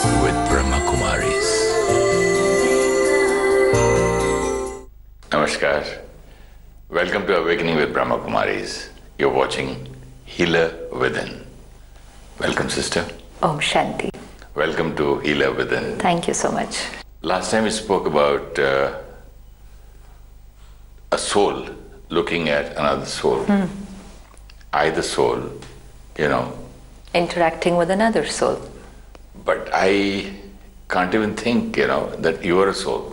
with Brahma Kumaris. Namaskar. Welcome to Awakening with Brahma Kumaris. You're watching Healer Within. Welcome, sister. Om Shanti. Welcome to Healer Within. Thank you so much. Last time we spoke about a soul looking at another soul. I, the soul, Interacting with another soul. But I can't even think, that you are a soul.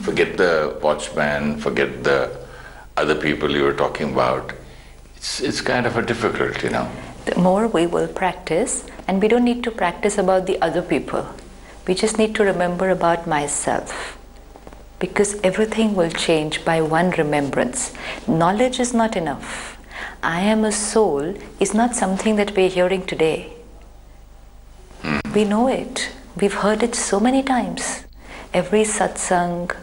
Forget the watchman, forget the other people you were talking about. It's kind of a difficult, The more we will practice, and we don't need to practice about the other people. We just need to remember about myself. Because everything will change by one remembrance. Knowledge is not enough. I am a soul is not something that we're hearing today. We know it. We've heard it so many times. Every satsang,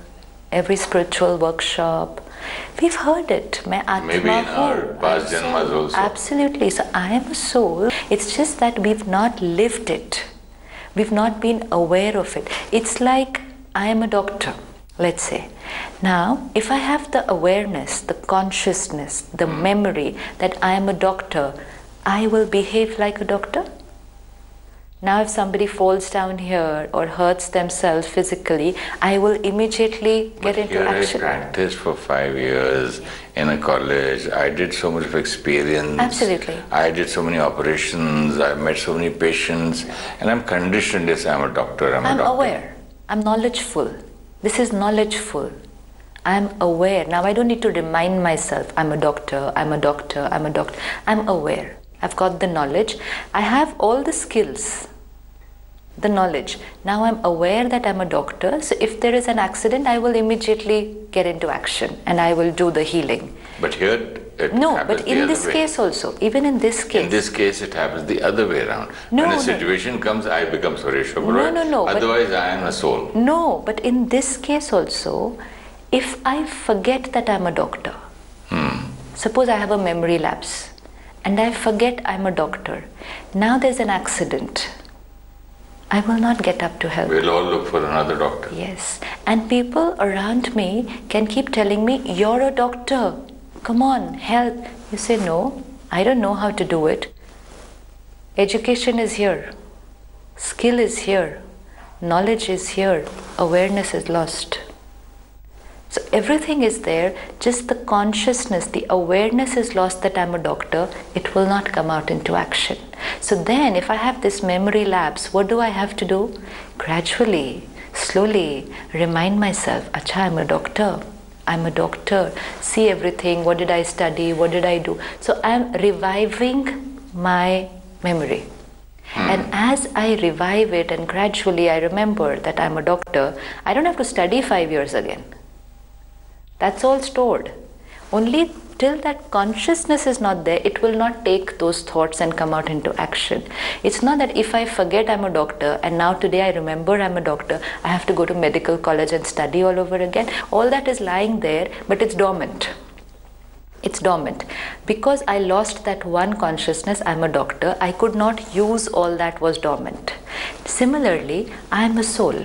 every spiritual workshop, we've heard it. Maybe in our past janmas also. Absolutely. So I am a soul. It's just that we've not lived it. We've not been aware of it. It's like I am a doctor, let's say. Now, if I have the awareness, the consciousness, the memory that I am a doctor, I will behave like a doctor. Now, if somebody falls down here or hurts themselves physically, I will immediately get into action. I practiced for 5 years in a college. I did so much of experience. Absolutely. I did so many operations. I met so many patients. And I'm conditioned as I'm a doctor. I'm aware. I'm knowledgeful. This is knowledgeful. I'm aware. Now, I don't need to remind myself, I'm a doctor, I'm a doctor, I'm a doctor. I'm aware. I've got the knowledge. I have all the skills. The knowledge. Now I'm aware that I'm a doctor, so if there is an accident, I will immediately get into action and I will do the healing. But here it no, happens but in this case also, even in this case. In this case, it happens the other way around. No, when a situation comes, I become Suresh Oberoi. No. Otherwise, I am a soul. No, but in this case also, if I forget that I'm a doctor, suppose I have a memory lapse and I forget I'm a doctor. Now there's an accident. I will not get up to help. We'll all look for another doctor. Yes. And people around me can keep telling me, you're a doctor. Come on, help. You say, no, I don't know how to do it. Education is here. Skill is here. Knowledge is here. Awareness is lost. So everything is there, just the consciousness, the awareness is lost that I'm a doctor, it will not come out into action. So then if I have this memory lapse, what do I have to do? Gradually, slowly remind myself, Acha, I'm a doctor. I'm a doctor. See everything, what did I study, what did I do? So I'm reviving my memory. And as I revive it and gradually I remember that I'm a doctor, I don't have to study 5 years again. That's all stored. Only till that consciousness is not there, it will not take those thoughts and come out into action. It's not that if I forget I'm a doctor and now today I remember I'm a doctor, I have to go to medical college and study all over again. All that is lying there, but it's dormant. It's dormant. Because I lost that one consciousness, I'm a doctor, I could not use all that was dormant. Similarly, I'm a soul.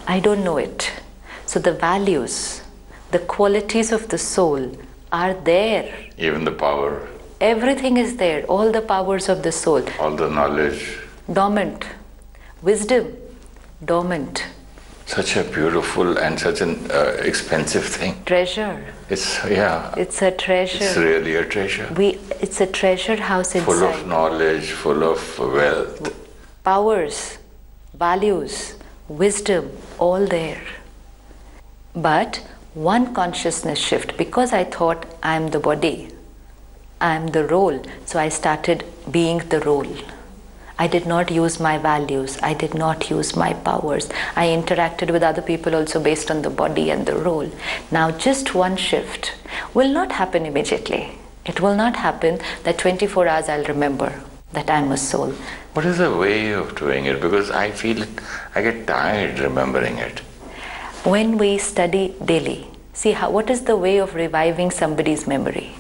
I don't know it. So the values, the qualities of the soul are there. Even the power. Everything is there, all the powers of the soul. All the knowledge. Dormant. Wisdom, dormant. Such a beautiful and such an expensive thing. Treasure. It's a treasure. It's really a treasure. It's a treasure house inside. Full of knowledge, full of wealth. Powers, values, wisdom, all there. But one consciousness shift, because I thought I'm the body, I'm the role, so I started being the role. I did not use my values, I did not use my powers. I interacted with other people also based on the body and the role. Now just one shift will not happen immediately. It will not happen that 24 hours I'll remember that I'm a soul. What is the way of doing it? Because I feel I get tired remembering it. When we study daily, see what is the way of reviving somebody's memory?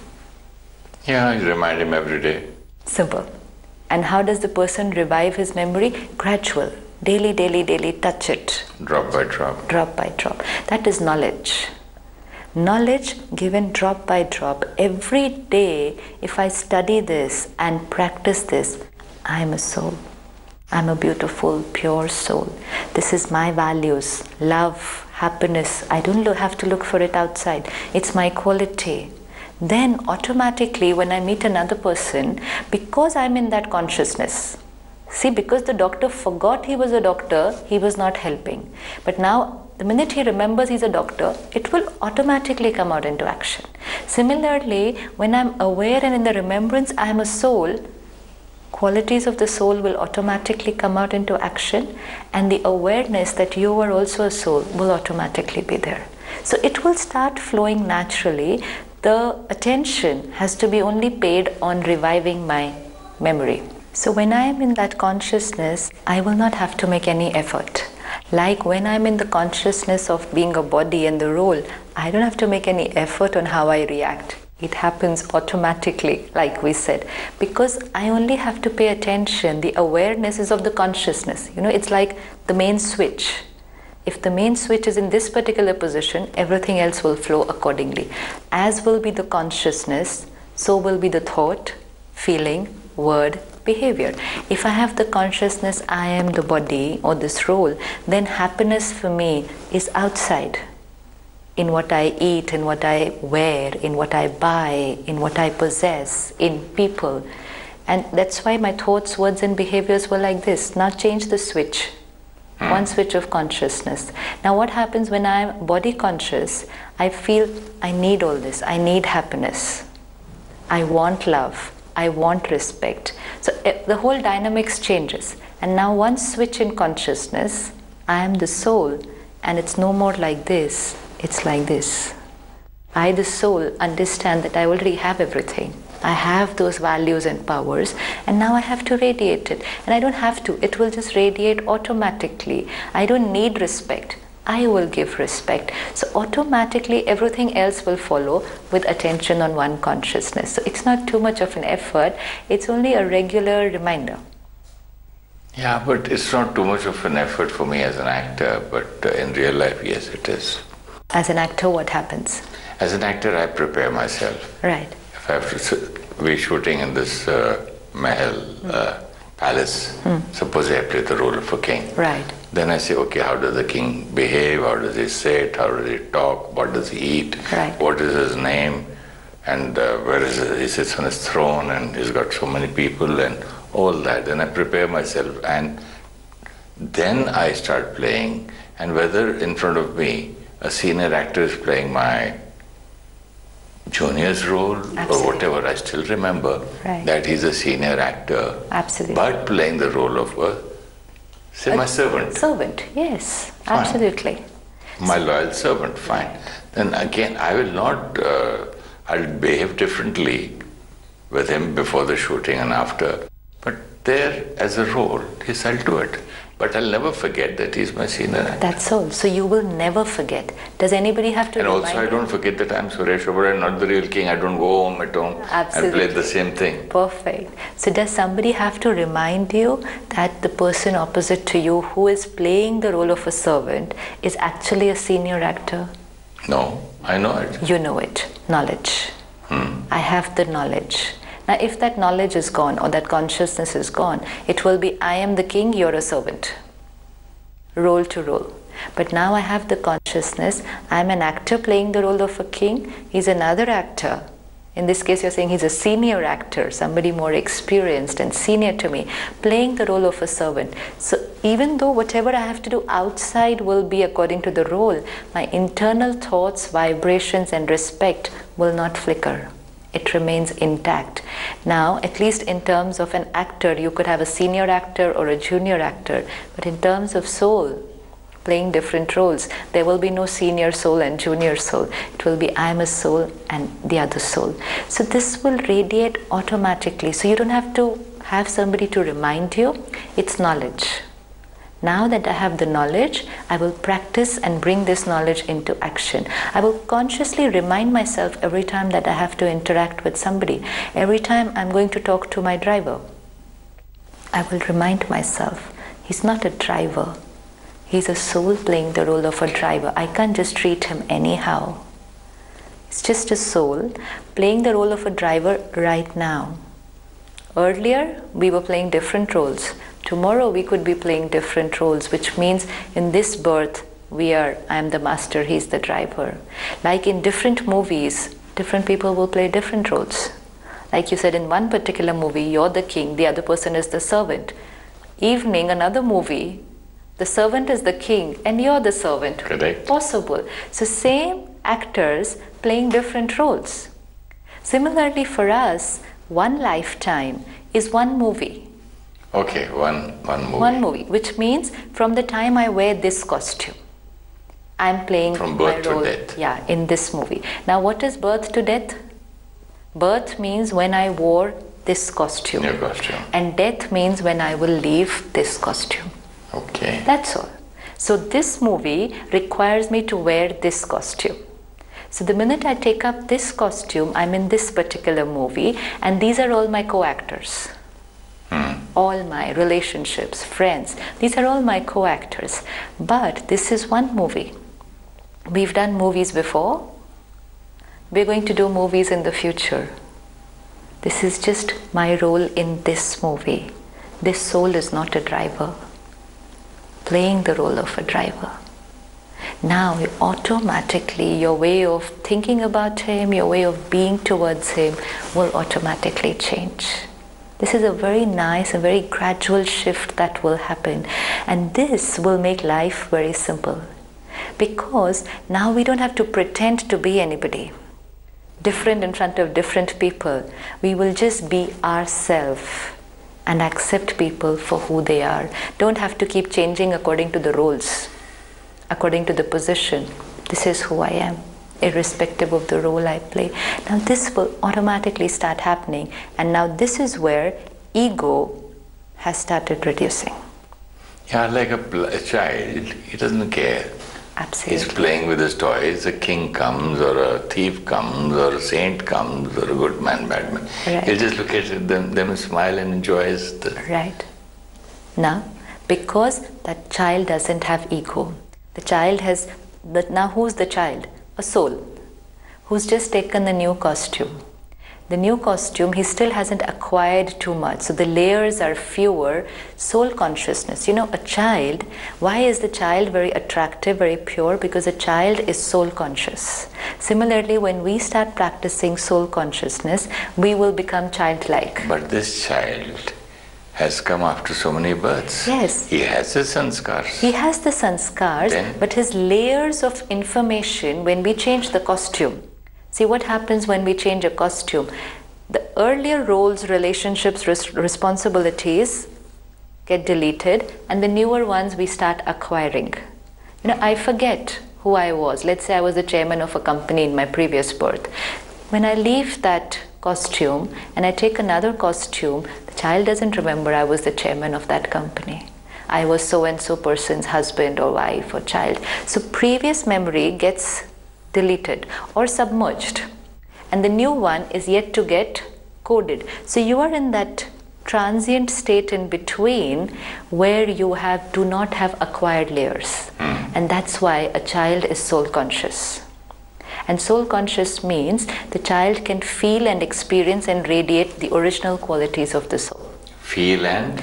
Yeah, I remind him every day. Simple. And how does the person revive his memory? Gradual. Daily, daily, daily, touch it. Drop by drop. Drop by drop. That is knowledge. Knowledge given drop by drop. Every day, if I study this and practice this, I am a soul. I'm a beautiful, pure soul. This is my values, love, happiness. I don't have to look for it outside. It's my quality. Then automatically when I meet another person, because I'm in that consciousness, see, because the doctor forgot he was a doctor, he was not helping. But now, the minute he remembers he's a doctor, it will automatically come out into action. Similarly, when I'm aware and in the remembrance I am a soul, qualities of the soul will automatically come out into action, and the awareness that you are also a soul will automatically be there. So it will start flowing naturally. The attention has to be only paid on reviving my memory. So when I am in that consciousness, I will not have to make any effort. Like when I'm in the consciousness of being a body and the role, I don't have to make any effort on how I react. It happens automatically, like we said, because I only have to pay attention. The awareness is of the consciousness. You know, it's like the main switch. If the main switch is in this particular position, everything else will flow accordingly. As will be the consciousness, so will be the thought, feeling, word, behavior. If I have the consciousness, I am the body or this role, then happiness for me is outside. In what I eat, in what I wear, in what I buy, in what I possess, in people. And that's why my thoughts, words and behaviors were like this. Now change the switch. One switch of consciousness. Now what happens when I'm body conscious? I feel I need all this. I need happiness. I want love. I want respect. So the whole dynamics changes. And now one switch in consciousness, I am the soul, and it's no more like this, it's like this. I, the soul, understand that I already have everything. I have those values and powers, and now I have to radiate it. And I don't have to, it will just radiate automatically. I don't need respect. I will give respect. So automatically everything else will follow with attention on one consciousness. So it's not too much of an effort, it's only a regular reminder. Yeah, but it's not too much of an effort for me as an actor, but in real life, yes, it is. As an actor, what happens? As an actor, I prepare myself. Right. If I have to be shooting in this Mahal palace, suppose I play the role of a king. Right. Then I say, okay, how does the king behave? How does he sit? How does he talk? What does he eat? Right. What is his name? And where is he? He sits on his throne and he's got so many people and all that. Then I prepare myself and then I start playing. And whether in front of me a senior actor is playing my junior's role or whatever, I still remember that he's a senior actor. Absolutely. But playing the role of my servant. Servant, yes, Fine. Absolutely. My loyal servant, fine. Then again, I will not, I'll behave differently with him before the shooting and after. But there, as a role, yes, I'll do it. But I'll never forget that he's my senior actor. That's all. So you will never forget. Does anybody have to remind you? And also I don't forget that I'm Suresh Oberoi, not the real king. I don't go home at home and play the same thing. Perfect. So does somebody have to remind you that the person opposite to you who is playing the role of a servant is actually a senior actor? No, I know it. You know it. Knowledge. I have the knowledge. Now if that knowledge is gone or that consciousness is gone, it will be I am the king, you're a servant. Role to role. But now I have the consciousness, I'm an actor playing the role of a king, he's another actor. In this case you're saying he's a senior actor, somebody more experienced and senior to me, playing the role of a servant. So even though whatever I have to do outside will be according to the role, my internal thoughts, vibrations and respect will not flicker. It remains intact. Now, at least in terms of an actor, you could have a senior actor or a junior actor, but in terms of soul, playing different roles, there will be no senior soul and junior soul. It will be I am a soul and the other soul. So this will radiate automatically. So you don't have to have somebody to remind you. It's knowledge. Now that I have the knowledge, I will practice and bring this knowledge into action. I will consciously remind myself every time that I have to interact with somebody. Every time I'm going to talk to my driver. I will remind myself, he's not a driver. He's a soul playing the role of a driver. I can't just treat him anyhow. It's just a soul playing the role of a driver right now. Earlier, we were playing different roles. Tomorrow, we could be playing different roles, which means in this birth, I am the master, he's the driver. Like in different movies, different people will play different roles. Like you said, in one particular movie, you're the king, the other person is the servant. Evening, another movie, the servant is the king and you're the servant. Correct. Possible. So same actors playing different roles. Similarly for us, one lifetime is one movie. Okay, one movie. One movie, which means from the time I wear this costume, I'm playing from birth my role, to death. Yeah, in this movie. Now what is birth to death? Birth means when I wore this costume. Your costume. And death means when I will leave this costume. Okay. That's all. So this movie requires me to wear this costume. So the minute I take up this costume, I'm in this particular movie, and these are all my co-actors. All my relationships, friends, these are all my co-actors. But this is one movie. We've done movies before. We're going to do movies in the future. This is just my role in this movie. This soul is not a driver, playing the role of a driver. Now, automatically, your way of thinking about him, your way of being towards him will automatically change. This is a very nice, a very gradual shift that will happen. And this will make life very simple. Because now we don't have to pretend to be anybody, different in front of different people. We will just be ourselves and accept people for who they are. Don't have to keep changing according to the roles, according to the position. This is who I am, irrespective of the role I play. Now this will automatically start happening, and now this is where ego has started reducing. Yeah, like a child, he doesn't care. Absolutely. He's playing with his toys. A king comes, or a thief comes, or a saint comes, or a good man, bad man. Right. He'll just look at them and smile and enjoys the... Right. Now, because that child doesn't have ego, the child has... Now who's the child? A soul who's just taken the new costume. The new costume, he still hasn't acquired too much, so the layers are fewer. Soul consciousness, you know, a child, why is the child very attractive, very pure? Because a child is soul conscious. Similarly, when we start practicing soul consciousness, we will become childlike. But this child has come after so many births. Yes. He has his sanskars. He has the sanskars, but his layers of information, when we change the costume, see what happens when we change a costume. The earlier roles, relationships, responsibilities get deleted, and the newer ones we start acquiring. You know, I forget who I was. Let's say I was the chairman of a company in my previous birth. When I leave that costume and I take another costume, the child doesn't remember I was the chairman of that company. I was so-and-so person's husband or wife or child. So previous memory gets deleted or submerged, and the new one is yet to get coded. So you are in that transient state in between where you do not have acquired layers. And that's why a child is soul conscious. And soul conscious means the child can feel and experience and radiate the original qualities of the soul. Feel and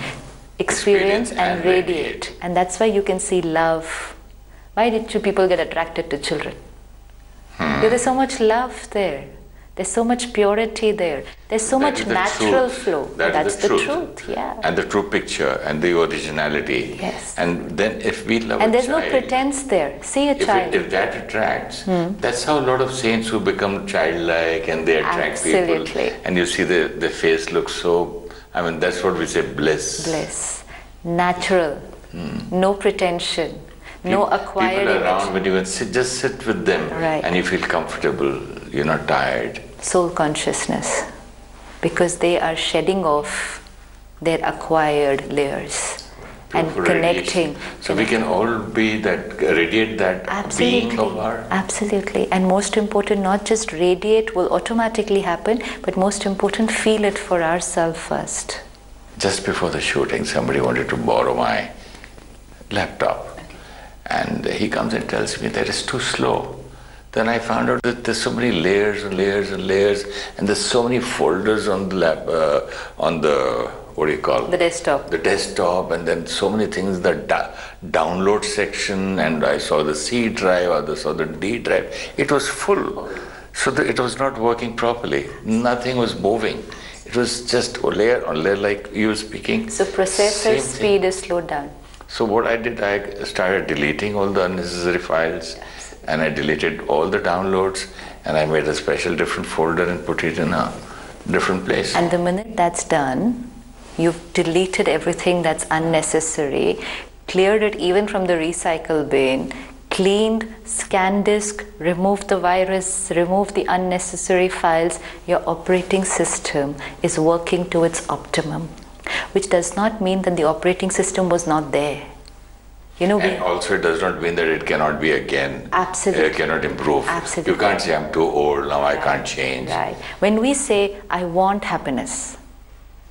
experience and radiate. And that's why you can see love. Why did people get attracted to children? There's so much love there. There's so much purity there. There's so much natural flow. That's the truth, yeah. And the true picture and the originality. Yes. And then if we love a child... And there's no pretense there. See a child. If that attracts, that's how a lot of saints who become childlike and they attract people. And you see the face looks so... I mean, that's what we say, bliss. Bliss. Natural. No pretension. No acquired people image. Around, when you can just sit with them, and you feel comfortable, you're not tired. Soul consciousness, because they are shedding off their acquired layers and connecting. So we can all be that, radiate that being of our... Absolutely. And most important, not just radiate will automatically happen, but most important, feel it for ourselves first. just before the shooting, somebody wanted to borrow my laptop. And he comes and tells me that it's too slow. Then I found out that there's so many layers and layers and layers, and there's so many folders on the what do you call it? The desktop. The desktop, and then so many things, the download section, and I saw the C drive, I saw the D drive. It was full. So it was not working properly. Nothing was moving. It was just layer on layer, like you were speaking. So processor speed is slowed down. So what I did, I started deleting all the unnecessary files, and I deleted all the downloads, and I made a special different folder and put it in a different place. And the minute that's done, you've deleted everything that's unnecessary, cleared it even from the recycle bin, cleaned, scanned disk, removed the virus, removed the unnecessary files. Your operating system is working to its optimum, which does not mean that the operating system was not there. You know, and also it does not mean that it cannot be again. Absolutely. It cannot improve. Absolutely. You can't say, I'm too old, now I can't change. Right. When we say, I want happiness,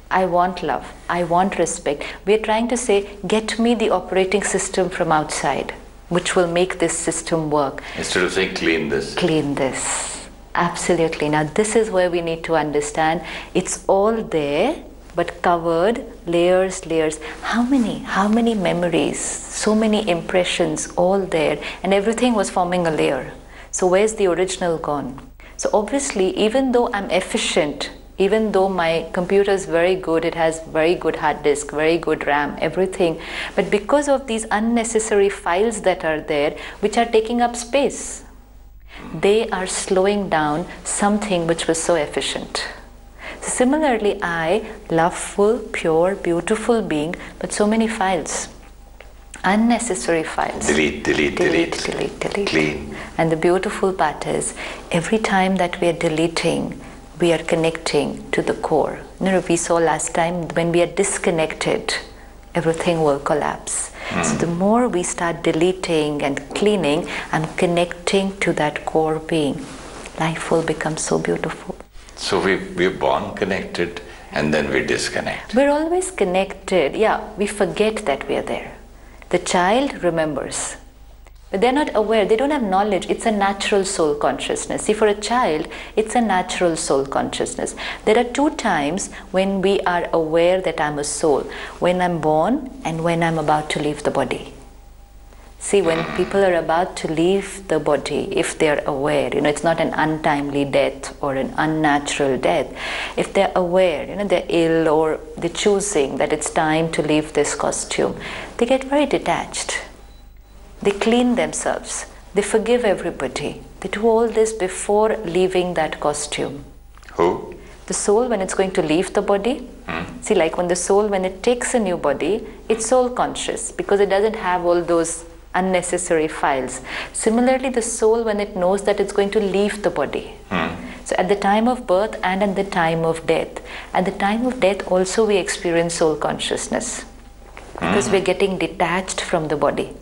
I want love, I want respect, we are trying to say, get me the operating system from outside, which will make this system work. Instead of saying, clean this. Clean this. Absolutely. Now this is where we need to understand, it's all there, but covered, layers, layers. How many memories, so many impressions, all there, and everything was forming a layer. So where's the original gone? So obviously, even though I'm efficient, even though my computer is very good, it has very good hard disk, very good RAM, everything, but because of these unnecessary files that are there, which are taking up space, they are slowing down something which was so efficient. So similarly, I, loveful, pure, beautiful being, but so many files, unnecessary files. Delete, delete, delete, delete, delete. Clean. And the beautiful part is, every time that we are deleting, we are connecting to the core. You know, we saw last time, when we are disconnected, everything will collapse. So the more we start deleting and cleaning, I'm connecting to that core being. Life will become so beautiful. So we're born connected, and then we disconnect. We're always connected. Yeah, we forget that we are there. The child remembers, but they're not aware. They don't have knowledge. It's a natural soul consciousness. See, for a child, it's a natural soul consciousness. There are two times when we are aware that I'm a soul. When I'm born and when I'm about to leave the body. See, when people are about to leave the body, if they're aware, you know, it's not an untimely death or an unnatural death. If they're aware, you know, they're ill or they're choosing that it's time to leave this costume, they get very detached. They clean themselves. They forgive everybody. They do all this before leaving that costume. Who? The soul, when it's going to leave the body, see, like when the soul, when it takes a new body, it's soul conscious because it doesn't have all those unnecessary files. Similarly, the soul, when it knows that it's going to leave the body. So at the time of birth and at the time of death. At the time of death also we experience soul consciousness because we're getting detached from the body.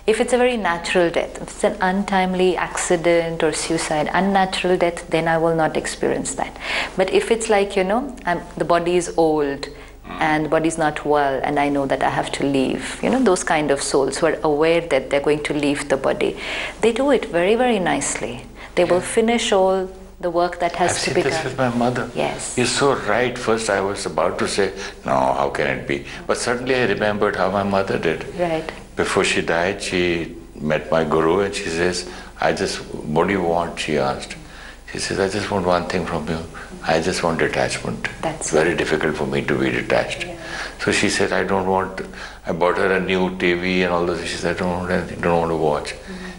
If it's a very natural death, if it's an untimely accident or suicide, unnatural death, then I will not experience that. But if it's like, you know, the body is old, and the body is not well, and I know that I have to leave. You know, those kind of souls who are aware that they're going to leave the body. They do it very, very nicely. They will finish all the work that has to be done. I've seen this with my mother. Yes. You're so right. First I was about to say, no, how can it be? But suddenly I remembered how my mother did. Right. Before she died, she met my guru and she says, what do you want? She asked. She says, I just want one thing from you. I just want detachment. That's it's very difficult for me to be detached. Yeah. So she said, I bought her a new TV and all this. She said, I don't want anything, don't want to watch.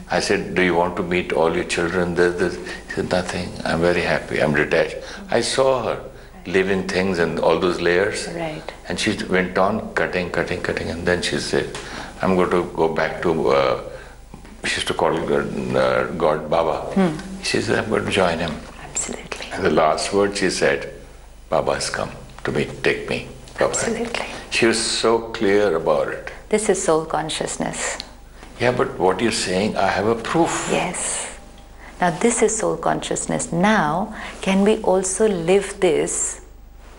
I said, do you want to meet all your children? This. She said, nothing. I'm very happy. I'm detached. I saw her leaving things and all those layers. Right. And she went on cutting. And then she said, I'm going to go back to, she used to call God Baba. She said, I'm going to join him. Absolutely. And the last word she said, Baba has come to me, take me. Baba. Absolutely. She was so clear about it. This is soul consciousness. Yeah, but what you're saying, I have a proof. Yes. Now this is soul consciousness. Now, can we also live this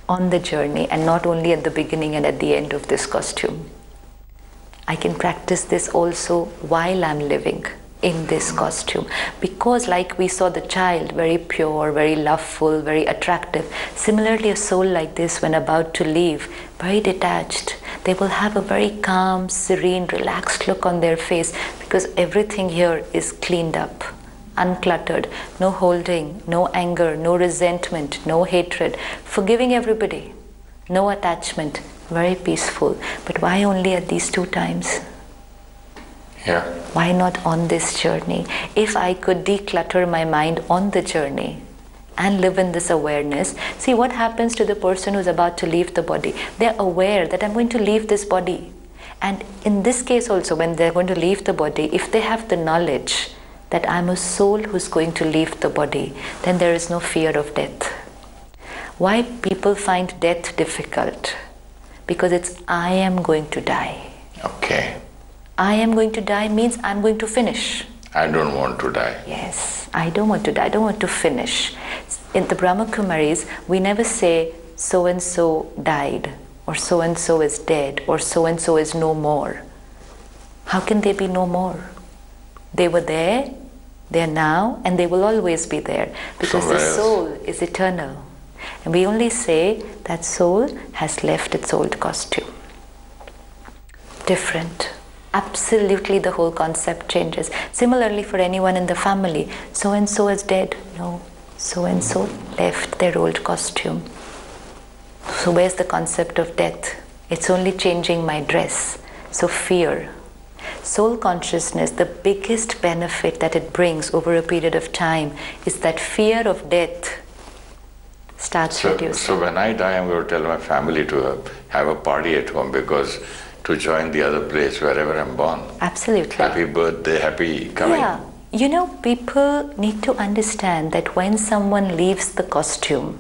on the journey and not only at the beginning and at the end of this costume. I can practice this also while I'm living in this costume, because like we saw the child, very pure, very loveful, very attractive, similarly a soul like this, when about to leave, very detached, they will have a very calm, serene, relaxed look on their face, because everything here is cleaned up, uncluttered, no holding, no anger, no resentment, no hatred, forgiving everybody, no attachment, very peaceful. But why only at these 2 times? Yeah. Why not on this journey? If I could declutter my mind on the journey and live in this awareness, see what happens to the person who's about to leave the body. They're aware that I'm going to leave this body. And in this case also, when they're going to leave the body, if they have the knowledge that I'm a soul who's going to leave the body, then there is no fear of death. Why people find death difficult? Because it's I am going to die. Okay. I am going to die means I'm going to finish. I don't want to die. Yes, I don't want to die, I don't want to finish. In the Brahma Kumaris, we never say so-and-so died, or so-and-so is dead, or so-and-so is no more. How can they be no more? They were there, they are now, and they will always be there, because the soul is eternal. And we only say that soul has left its old costume. Different. Absolutely, the whole concept changes. Similarly, for anyone in the family, so-and-so is dead. No, so-and-so left their old costume. So where's the concept of death? It's only changing my dress. So fear. Soul consciousness, the biggest benefit that it brings over a period of time is that fear of death starts reducing. So when I die, I'm going to tell my family to have a party at home, because to join the other place wherever I'm born. Absolutely. Happy birthday, happy coming. Yeah. You know, people need to understand that when someone leaves the costume,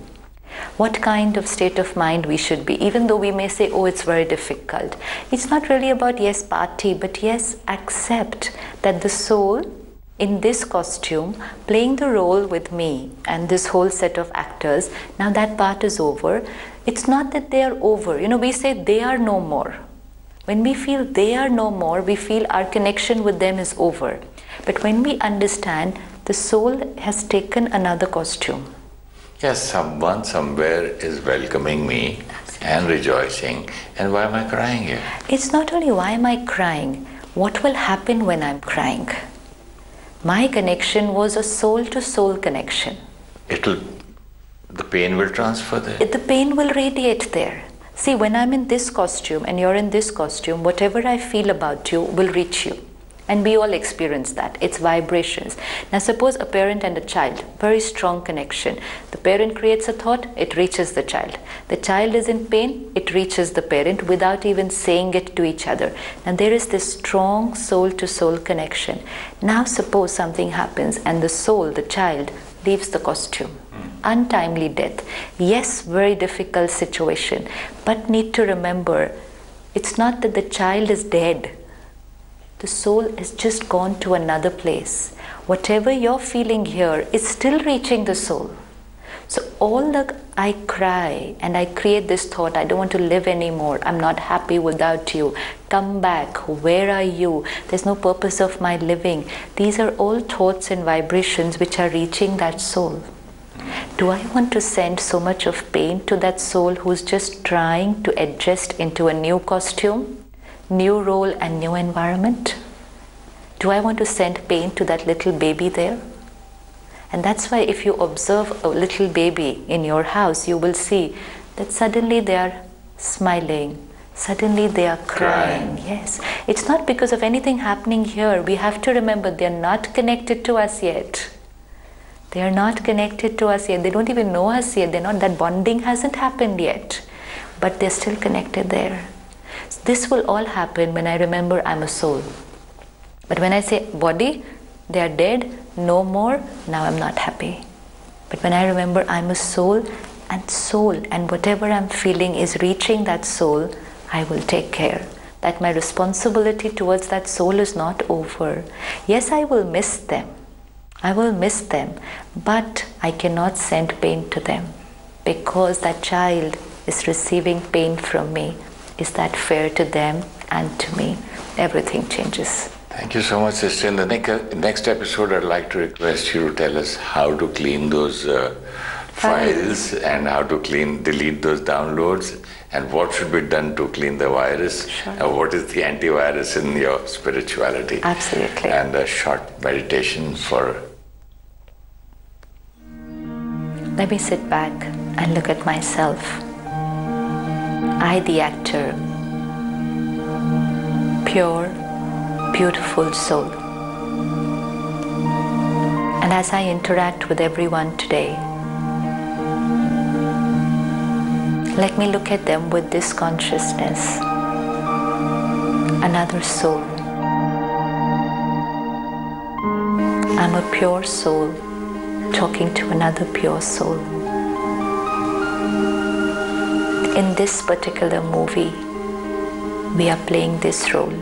what kind of state of mind we should be, even though we may say, oh, it's very difficult. It's not really about, yes, party, but yes, accept that the soul in this costume, playing the role with me and this whole set of actors, now that part is over. It's not that they are over. You know, we say they are no more. When we feel they are no more, we feel our connection with them is over. But when we understand the soul has taken another costume. Yes, someone somewhere is welcoming me and rejoicing. And why am I crying here? It's not only why am I crying, what will happen when I'm crying? My connection was a soul-to-soul connection. The pain will transfer there. The pain will radiate there. See, when I'm in this costume and you're in this costume, whatever I feel about you will reach you. And we all experience that. It's vibrations. Now suppose a parent and a child, very strong connection. The parent creates a thought, it reaches the child. The child is in pain, it reaches the parent without even saying it to each other. And there is this strong soul-to-soul connection. Now suppose something happens and the soul, the child, leaves the costume. Untimely death. Yes, very difficult situation. But need to remember, it's not that the child is dead. The soul has just gone to another place. Whatever you're feeling here is still reaching the soul. So all the I cry and I create this thought, I don't want to live anymore, I'm not happy without you, come back, where are you, there's no purpose of my living. These are all thoughts and vibrations which are reaching that soul. Do I want to send so much of pain to that soul who's just trying to adjust into a new costume, new role and new environment? Do I want to send pain to that little baby there? And that's why if you observe a little baby in your house, you will see that suddenly they are smiling, suddenly they are crying. Yes, it's not because of anything happening here. We have to remember they are not connected to us yet. They are not connected to us yet. They don't even know us yet. They're not, that bonding hasn't happened yet. But they're still connected there. So this will all happen when I remember I'm a soul. But when I say body, they are dead, no more, now I'm not happy. But when I remember I'm a soul, and whatever I'm feeling is reaching that soul, I will take care. That my responsibility towards that soul is not over. Yes, I will miss them. I will miss them, but I cannot send pain to them because that child is receiving pain from me. Is that fair to them and to me? Everything changes. Thank you so much, sister. In the next episode, I'd like to request you to tell us how to clean those files and how to delete those downloads, and what should be done to clean the virus. Sure. And what is the antivirus in your spirituality. Absolutely. And a short meditation for... Let me sit back and look at myself. I, the actor, pure, beautiful soul. And as I interact with everyone today, let me look at them with this consciousness. Another soul. I'm a pure soul talking to another pure soul. In this particular movie, we are playing this role.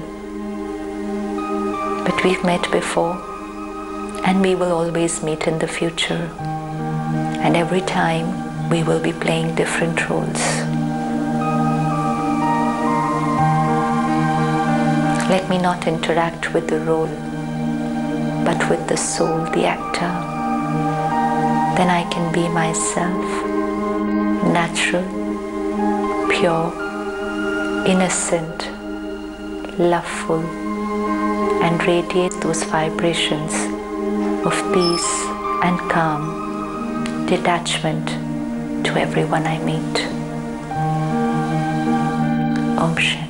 But we've met before, and we will always meet in the future. And every time, we will be playing different roles. Let me not interact with the role, but with the soul, the actor. Then I can be myself, natural, pure, innocent, loveful, and radiate those vibrations of peace and calm, detachment to everyone I meet. Om Shanti.